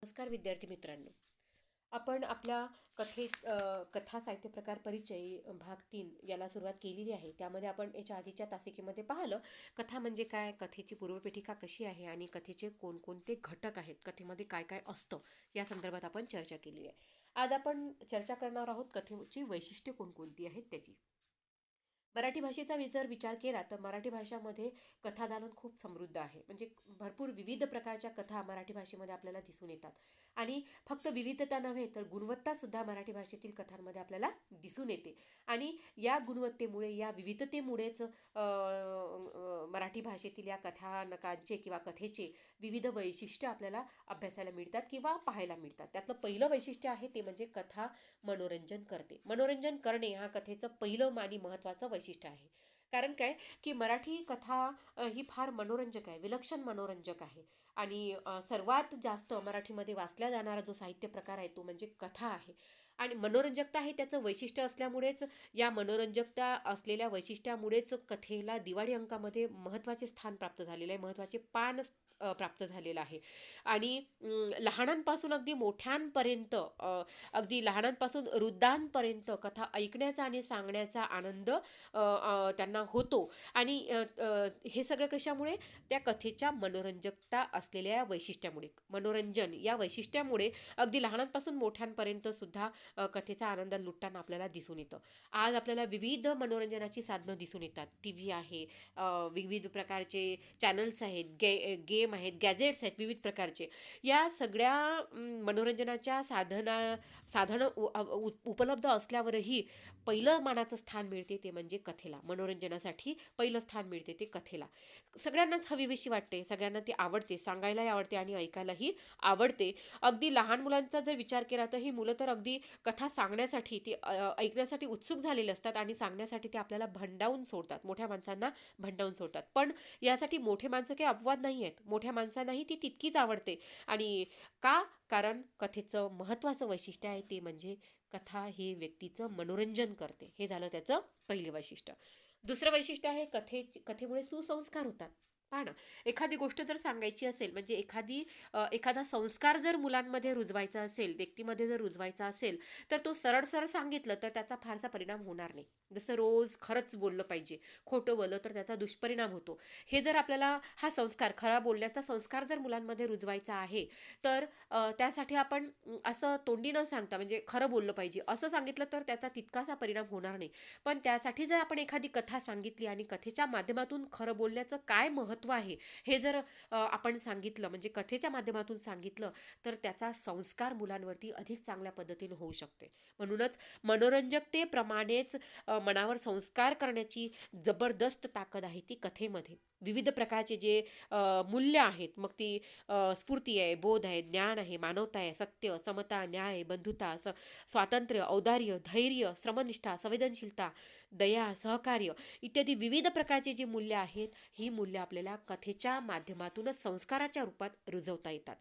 नमस्कार विद्यार्थी मित्रांनो. आपण आपल्या कथा साहित्य प्रकार परिचय भाग 3 याला सुरुवात केलेली आहे. त्यामध्ये आपण याच्या आधीच्या तासिकेमध्ये पाहिलं कथा म्हणजे काय, कथेची पूर्वपीठिका कशी आहे आणि कथेचे कोणकोणते घटक आहेत, कथेमध्ये काय काय असतं या संदर्भात आपण चर्चा केलेली आहे. आज आपण चर्चा करणार आहोत कथेची वैशिष्ट्ये कोणकोणती आहेत त्याची. मराठी भाषेचा जर विचार केला तर मराठी भाषामध्ये कथादालन खूप समृद्ध आहे. म्हणजे भरपूर विविध प्रकारच्या कथा मराठी भाषेमध्ये आपल्याला दिसून येतात. आणि फक्त विविधता नव्हे तर गुणवत्ता सुद्धा मराठी भाषेतील कथांमध्ये आपल्याला दिसून येते. आणि या गुणवत्तेमुळे, या विविधतेमुळेच मराठी भाषेतील या कथानकांचे किंवा कथेचे विविध वैशिष्ट्य आपल्याला अभ्यासायला मिळतात किंवा पाहायला मिळतात. त्यातलं पहिलं वैशिष्ट्य आहे ते म्हणजे कथा मनोरंजन करते. मनोरंजन करणे हा कथेचं पहिलं आणि महत्त्वाचं वैशिष्ट्य आहे. कारण काय, की मराठी कथा ही फार मनोरंजक आहे, विलक्षण मनोरंजक आहे. आणि सर्वात जास्त मराठीमध्ये वाचला जाणारा जो साहित्य प्रकार आहे तो म्हणजे कथा आहे. आणि मनोरंजकता हे त्याचं वैशिष्ट्य असल्यामुळेच, या मनोरंजकता असलेल्या वैशिष्ट्यामुळेच कथेला दिवाळी अंकामध्ये महत्त्वाचे स्थान प्राप्त झालेलं आहे, महत्त्वाचे पान प्राप्त झालेलं आहे. आणि लहानांपासून अगदी मोठ्यांपर्यंत, अगदी लहानांपासून वृद्धांपर्यंत कथा ऐकण्याचा आणि सांगण्याचा आनंद त्यांना होतो. आणि हे सगळं कशामुळे, त्या कथेच्या मनोरंजकता असलेल्या वैशिष्ट्यामुळे, मनोरंजन या वैशिष्ट्यामुळे अगदी लहानांपासून मोठ्यांपर्यंत सुद्धा कथेचा आनंद लुटताना आपल्याला दिसून येतं. आज आपल्याला विविध मनोरंजनाची साधनं दिसून येतात. टी व्ही आहे, विविध प्रकारचे चॅनल्स आहेत, गेम आहेत, गॅजेट्स आहेत विविध प्रकारचे. या सगळ्या मनोरंजनाच्या साधनं उपलब्ध असल्यावरही पहिलं मानाचं स्थान मिळते ते म्हणजे कथेला. मनोरंजनासाठी पहिलं स्थान मिळते ते कथेला. सगळ्यांनाच हवीविषयी वाटते, सगळ्यांना ती आवडते, सांगायलाही आवडते आणि ऐकायलाही आवडते. अगदी लहान मुलांचा जर विचार केला तर ही मुलं तर अगदी कथा सांगण्यासाठी, ती ऐकण्यासाठी उत्सुक झालेले असतात आणि सांगण्यासाठी ते आपल्याला भंडावून सोडतात, मोठ्या माणसांना भंडावून सोडतात. पण यासाठी मोठे माणसं काही अपवाद नाही आहेत, मोठ्या माणसांनाही ती तितकीच आवडते. आणि का? कारण कथेचं महत्त्वाचं वैशिष्ट्य आहे ते म्हणजे कथा हे व्यक्तीचं मनोरंजन करते. हे झालं त्याचं पहिलं वैशिष्ट्य. दुसरं वैशिष्ट्य आहे कथेमुळे सुसंस्कार होतात. पहा ना, एखादी गोष्ट जर सांगायची असेल, म्हणजे एखादा संस्कार जर मुलांमध्ये रुजवायचा असेल, व्यक्तीमध्ये जर रुजवायचा असेल, तर तो सरळ सरळ सांगितलं तर त्याचा फारसा परिणाम होणार नाही. जसं रोज खरंच बोललं पाहिजे, खोटं बोललं तर त्याचा दुष्परिणाम होतो. हे जर आपल्याला हा संस्कार, खरा बोलण्याचा संस्कार जर मुलांमध्ये रुजवायचा आहे, तर त्यासाठी आपण असं तोंडी न सांगता, म्हणजे खरं बोललं पाहिजे असं सांगितलं तर त्याचा तितकासा परिणाम होणार नाही. पण त्यासाठी जर आपण एखादी कथा सांगितली आणि कथेच्या माध्यमातून खरं बोलण्याचं काय महत्त्व आहे हे जर आपण सांगितलं, म्हणजे कथेच्या माध्यमातून सांगितलं, तर त्याचा संस्कार मुलांवरती अधिक चांगल्या पद्धतीने होऊ शकते. म्हणूनच मनोरंजकतेप्रमाणेच मनावर संस्कार करण्याची जबरदस्त ताकद आहे ती कथेमध्ये. विविध प्रकारचे जे मूल्य आहेत, मग ती स्फूर्ती आहे, बोध आहे, ज्ञान आहे, मानवता आहे, सत्य, समता, न्याय, बंधुता, स्वातंत्र्य, औदार्य, धैर्य, श्रमनिष्ठा, संवेदनशीलता, दया, सहकार्य इत्यादी विविध प्रकारचे जी मूल्य आहेत, ही मूल्य आपल्याला कथेच्या माध्यमातूनच संस्काराच्या रूपात रुजवता येतात.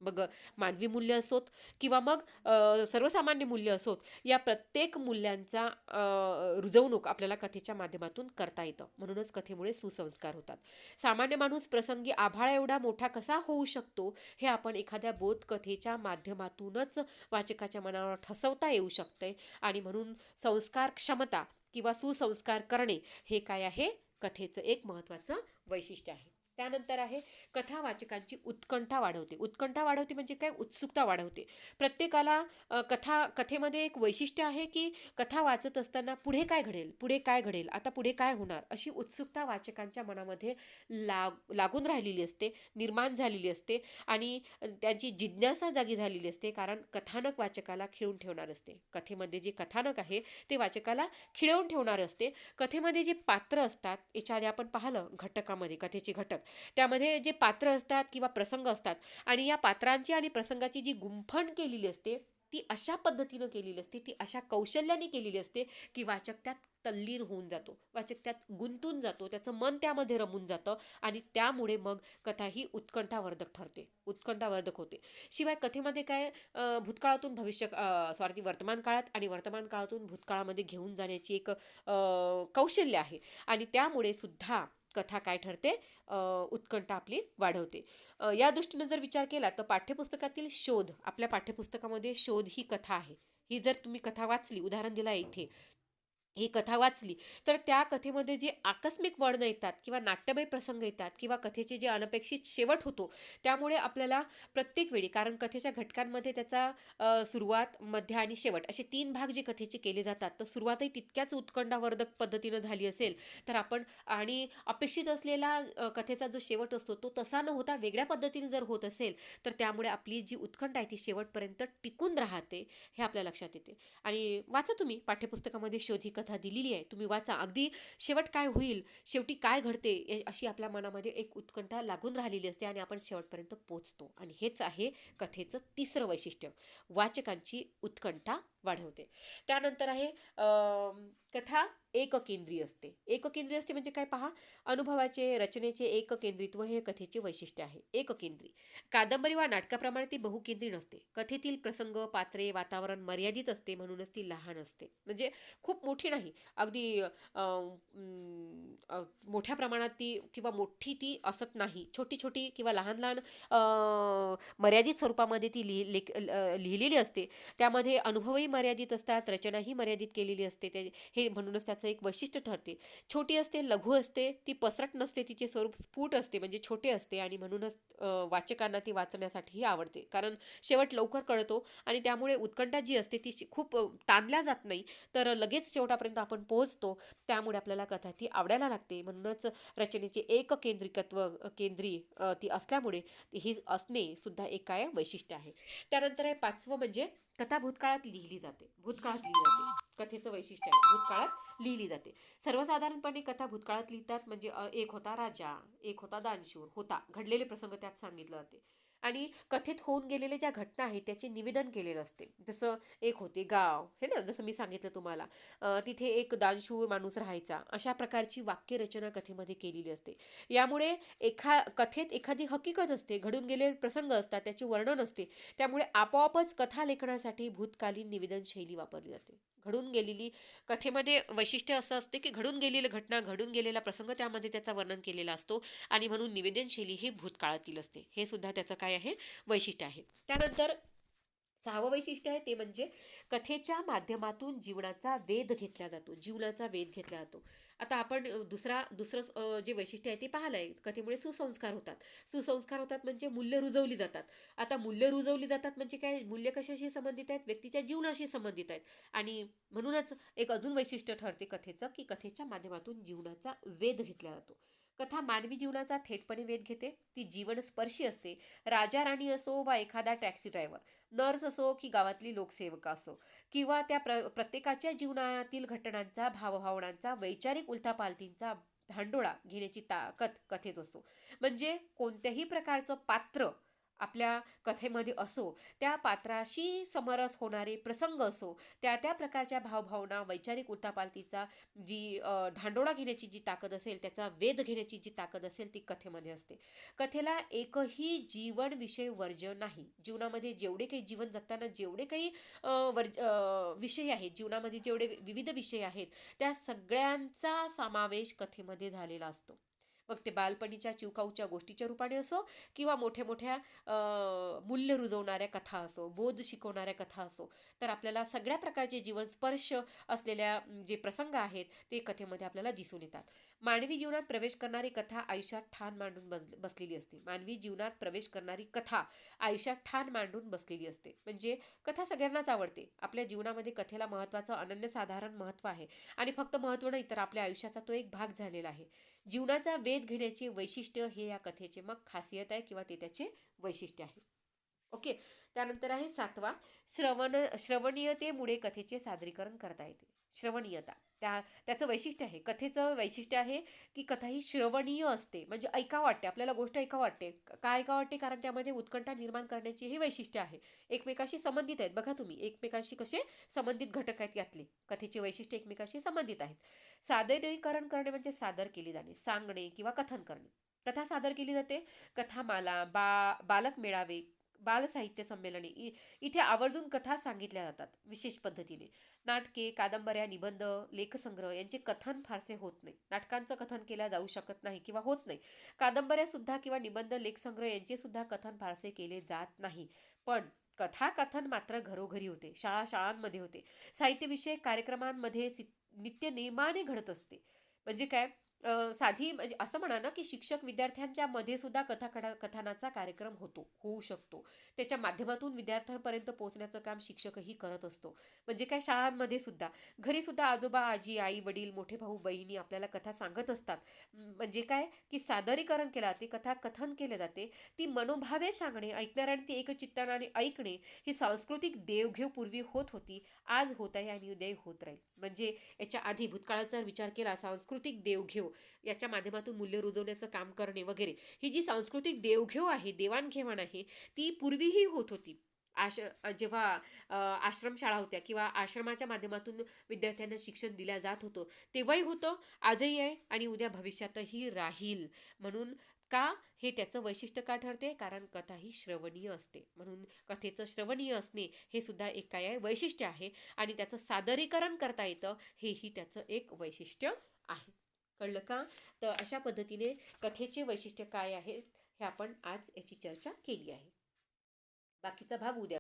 मग मानवी मूल्य असोत किंवा मग सर्वसामान्य मूल्य असोत, या प्रत्येक मूल्यांचा रुजवणूक आपल्याला कथेच्या माध्यमातून करता येतं. म्हणूनच कथेमुळे सुसंस्कार होतात. सामान्य माणूस प्रसंगी आभाळा एवढा मोठा कसा होऊ शकतो, हे आपण एखाद्या बोधकथेच्या माध्यमातूनच वाचकाच्या मनावर ठसवता येऊ शकते. आणि म्हणून संस्कार क्षमता किंवा सुसंस्कार करणे हे काय आहे, कथेचं एक महत्त्वाचं वैशिष्ट्य आहे. त्यानंतर आहे कथा वाचकांची उत्कंठा वाढवते. उत्कंठा वाढवते म्हणजे काय, उत्सुकता वाढवते. प्रत्येकाला कथेमध्ये एक वैशिष्ट्य आहे की कथा वाचत असताना पुढे काय घडेल, पुढे काय घडेल, आता पुढे काय होणार, अशी उत्सुकता वाचकांच्या मनामध्ये लागून राहिलेली असते, निर्माण झालेली असते. आणि त्यांची जिज्ञासा जागी झालेली असते. कारण कथानक वाचकाला खिळून ठेवणार असते. कथेमध्ये जे कथानक आहे ते वाचकाला खिळवून ठेवणार असते. कथेमध्ये जे पात्र असतात, याच्या आधी आपण पाहिलं घटकामध्ये, कथेचे घटक, त्यामध्ये जे पात्र असतात किंवा प्रसंग असतात, आणि या पात्रांची आणि प्रसंगाची जी गुंफण केलेली असते ती अशा पद्धतीनं केलेली असते, ती अशा कौशल्याने केलेली असते की वाचक त्यात तल्लीन होऊन जातो, वाचक त्यात गुंतून जातो, त्याचं मन त्यामध्ये रमून जातं. आणि त्यामुळे मग कथा ही उत्कंठावर्धक ठरते, उत्कंठावर्धक होते. शिवाय कथेमध्ये काय, भूतकाळातून वर्तमान काळात आणि वर्तमान काळातून भूतकाळामध्ये घेऊन जाण्याची एक कौशल्य आहे. आणि त्यामुळे सुद्धा कथा काय ठरते, उत्कंठा आपली वाढवते. या दृष्टीने जर विचार केला तर पाठ्यपुस्तकातील शोध, आपल्या पाठ्यपुस्तकामध्ये शोध ही कथा आहे. ही जर तुम्ही कथा वाचली, उदाहरण दिलं आहे इथे, ही कथा वाचली तर त्या कथेमध्ये जे आकस्मिक वळणं येतात किंवा नाट्यमय प्रसंग येतात किंवा कथेचे जे अनपेक्षित शेवट होतो, त्यामुळे आपल्याला प्रत्येक वेळी, कारण कथेच्या घटकांमध्ये त्याचा सुरुवात, मध्य आणि शेवट असे 3 भाग जे कथेचे केले जातात, तर सुरुवातही तितक्याच उत्कंठावर्धक पद्धतीनं झाली असेल तर आपण, आणि अपेक्षित असलेला कथेचा जो शेवट असतो तो तसा न होता वेगळ्या पद्धतीने जर होत असेल, तर त्यामुळे आपली जी उत्कंठा आहे ती शेवटपर्यंत टिकून राहते, हे आपल्या लक्षात येते. आणि वाचा तुम्ही, पाठ्यपुस्तकामध्ये शोध ही कथा दिलेली आहे, तुम्ही वाचा. अगदी शेवट काय होईल, शेवटी काय घडते, अशी आपल्या मनामध्ये एक उत्कंठा लागून राहिलेली असते आणि आपण शेवटपर्यंत पोहोचतो. आणि हेच आहे कथेचं तिसरं वैशिष्ट्य, वाचकांची उत्कंठा वाढवते. त्यानंतर आहे कथा एककेंद्री असते. एककेंद्री असते म्हणजे काय पहा, अनुभवाचे, रचनेचे एककेंद्रित्व हे कथेचे वैशिष्ट्य आहे. एककेंद्री कादंबरी वा नाटकाप्रमाणे ती बहुकेंद्री नसते. कथेतील प्रसंग, पात्रे, वातावरण मर्यादित असते, म्हणूनच ती लहान असते. म्हणजे खूप मोठी नाही, अगदी मोठ्या प्रमाणात ती किंवा मोठी ती असत नाही, छोटी छोटी किंवा लहान लहान मर्यादित स्वरूपामध्ये ती लिहिलेली असते. त्यामध्ये अनुभवही मर्यादित असतात, रचनाही मर्यादित केलेली असते. हे म्हणूनच त्याचं एक वैशिष्ट्य ठरते. छोटी असते, लघु असते, ती पसरट नसते, तिचे स्वरूप स्फुट असते म्हणजे छोटे असते, आणि म्हणूनच वाचकांना ती वाचण्यासाठीही आवडते, कारण शेवट लवकर कळतो आणि त्यामुळे उत्कंठा जी असते ती खूप ताणल्या जात नाही, तर लगेच शेवटापर्यंत आपण पोहोचतो. त्यामुळे आपल्याला कथा ती आवडायला लागते. म्हणूनच रचनेचे केंद्री ती असल्यामुळे ही असणे सुद्धा एक काय वैशिष्ट्य आहे. त्यानंतर आहे 5वं म्हणजे कथा भूतकाळात लिहिली जाते. भूतकाळात लिहिली जाते, कथेचं वैशिष्ट्य आहे, भूतकाळात लिहिली जाते. सर्वसाधारणपणे कथा भूतकाळात लिहितात, म्हणजे एक होता राजा, एक होता दानशूर होता, घडलेले प्रसंग त्यात सांगितलं जाते. आणि कथेत होऊन गेलेले ज्या घटना आहेत त्याचे निवेदन केलेलं असते. जसं एक होते गाव, हे ना, जसं मी सांगितलं तुम्हाला, तिथे एक दानशूर माणूस राहायचा, अशा प्रकारची वाक्यरचना कथेमध्ये केलेली असते. यामुळे कथेत एखादी हकीकत असते, घडून गेलेले प्रसंग असतात, त्याचे वर्णन असते. त्यामुळे आपोआपच कथा लेखनासाठी भूतकालीन निवेदन शैली वापरली जाते. घडून गेलेली कथेमध्ये वैशिष्ट्य असं असते की घडून गेलेली घटना, घडून गेलेला प्रसंग त्यामध्ये त्याचा वर्णन केलेला असतो, आणि म्हणून निवेदन शैली ही भूतकाळातील असते. हे सुद्धा त्याचं काय आहे, वैशिष्ट्य आहे. त्यानंतर 6वं वैशिष्ट्य आहे ते म्हणजे कथेच्या माध्यमातून जीवनाचा वेध घेतला जातो. जीवनाचा वेध घेतला जातो. आता आपण दुसरं जे वैशिष्ट्य आहे ते पाहिलंय, कथेमुळे सुसंस्कार होतात. सुसंस्कार होतात म्हणजे मूल्य रुजवली जातात. आता मूल्य रुजवली जातात म्हणजे काय, मूल्य कशाशी संबंधित आहेत, व्यक्तीच्या जीवनाशी संबंधित आहेत. आणि म्हणूनच एक अजून वैशिष्ट्य ठरते कथेचं, की कथेच्या माध्यमातून जीवनाचा वेध घेतला जातो. कथा मानवी जीवनाचा थेटपणे वेध घेते, ती जीवनस्पर्शी असते. राजा राणी असो वा एखादा टॅक्सी ड्रायव्हर, नर्स असो की गावातली लोकसेवक असो, किंवा त्या प्रत्येकाच्या जीवनातील घटनांचा, भावभावनांचा, वैचारिक उलथापालथींचा धांडोळा घेण्याची ताकद कथेत असतो. म्हणजे कोणत्याही प्रकारचं पात्र आपल्या कथेमध्ये असो, त्या पात्राशी समरस होणारे प्रसंग असो, त्या त्या प्रकारच्या भावभावना, वैचारिक उलथापालथीचा जी धांडोळा घेण्याची जी ताकद असेल, त्याचा वेध घेण्याची जी ताकद असेल, ती कथेमध्ये असते. कथेला एकही जीवन विषय वर्ज्य नाही. जीवनामध्ये जेवढे काही जीवन जगताना जेवढे काही विषय आहेत, जीवनामध्ये जेवढे विविध विषय आहेत, त्या सगळ्यांचा समावेश कथेमध्ये झालेला असतो. मग ते बालपणीच्या चिवकाऊच्या गोष्टीच्या रूपाने असो किंवा मोठ्या मोठ्या मूल्य रुजवणाऱ्या कथा असो, बोध शिकवणाऱ्या कथा असो, तर आपल्याला सगळ्या प्रकारचे जीवन स्पर्श असलेल्या जे प्रसंग आहेत ते कथेमध्ये आपल्याला दिसून येतात. मानवी जीवनात प्रवेश करणारी कथा आयुष्यात ठाण मांडून बसलेली असते. मानवी जीवनात प्रवेश करणारी कथा आयुष्यात ठाण मांडून बसलेली असते. म्हणजे कथा सगळ्यांनाच आवडते. आपल्या जीवनामध्ये कथेला महत्त्वाचं, अनन्यसाधारण महत्त्व आहे, आणि फक्त महत्त्व नाही तर आपल्या आयुष्याचा तो एक भाग झालेला आहे. जीवनाचा वेध घेण्याचे वैशिष्ट्य हे या कथेचे मग खासियत आहे किंवा ते त्याचे वैशिष्ट्य आहे. ओके. त्यानंतर आहे 7वा, श्रवणीयतेमुळे कथेचे सादरीकरण करता येते. श्रवणीयता त्याचं वैशिष्ट्य आहे. कथेचं वैशिष्ट्य आहे की कथा ही श्रवणीय असते, म्हणजे ऐकावं वाटते, आपल्याला गोष्ट ऐकावं वाटते. का ऐकावं वाटते, कारण त्यामध्ये उत्कंठा निर्माण करण्याची हे वैशिष्ट्य आहे. एकमेकाशी संबंधित आहेत. बघा तुम्ही, एकमेकांशी कसे संबंधित घटक आहेत यातले, कथेचे वैशिष्ट्य एकमेकाशी संबंधित आहेत. सादरीकरण करणे म्हणजे सादर केले जाणे, सांगणे किंवा कथन करणे. कथा सादर केली जाते. कथामाला, बालक मेळावे, बालसाहित्य संमेलने इथे आवर्जून कथा सांगितल्या जातात विशेष पद्धतीने. नाटके, कादंबऱ्या, निबंध, लेखसंग्रह यांचे कथन फारसे होत नाही. नाटकांचं कथन केलं जाऊ शकत नाही किंवा होत नाही. कादंबऱ्या सुद्धा किंवा निबंध, लेखसंग्रह यांचे सुद्धा कथन फारसे केले जात नाही. पण कथाकथन मात्र घरोघरी होते, शाळांमध्ये होते. साहित्यविषयक कार्यक्रमांमध्ये नित्य नेमाने घडत असते. म्हणजे काय, साधी म्हणजे असं म्हणा ना, की शिक्षक विद्यार्थ्यांच्या मध्ये सुद्धा कथानाचा कार्यक्रम होऊ शकतो. त्याच्या माध्यमातून विद्यार्थ्यांपर्यंत पोहोचण्याचं काम शिक्षकही करत असतो. म्हणजे काय, शाळांमध्ये सुद्धा, घरी सुद्धा आजोबा, आजी, आई, वडील, मोठे भाऊ, बहिणी आपल्याला कथा सांगत असतात. म्हणजे काय, की सादरीकरण केलं जाते, कथा कथन केले जाते. ती मनोभावे सांगणे, ऐकणाऱ्यांनी ती एकचित्ताने ऐकणे, ही सांस्कृतिक देवघेव पूर्वी होत होती, आज होत आहे आणि उद्या होत राहील. म्हणजे याच्या आधी भूतकाळाचा विचार केला, सांस्कृतिक देवघेव याच्या माध्यमातून मूल्य रुजवण्याचं काम करणे वगैरे, ही जी सांस्कृतिक देवघेव आहे, देवाणघेवाण आहे, ती पूर्वीही होत होती. जेव्हा आश्रमशाळा होत्या किंवा आश्रमाच्या माध्यमातून विद्यार्थ्यांना शिक्षण दिलं जात होतं, तेव्हाही होतं, आजही आहे आणि उद्या भविष्यातही राहील. म्हणून का, हे त्याचं वैशिष्ट्य का ठरते, कारण कथा ही श्रवणीय असते. म्हणून कथेचं श्रवणीय असणे हे सुद्धा एक काय आहे, वैशिष्ट्य आहे. आणि त्याचं सादरीकरण करता येतं, हेही त्याचं एक वैशिष्ट्य आहे. कळलं का? तर अशा पद्धतीने कथेचे वैशिष्ट्य काय आहे हे आपण आज याची चर्चा केली आहे. बाकीचा भाग उद्या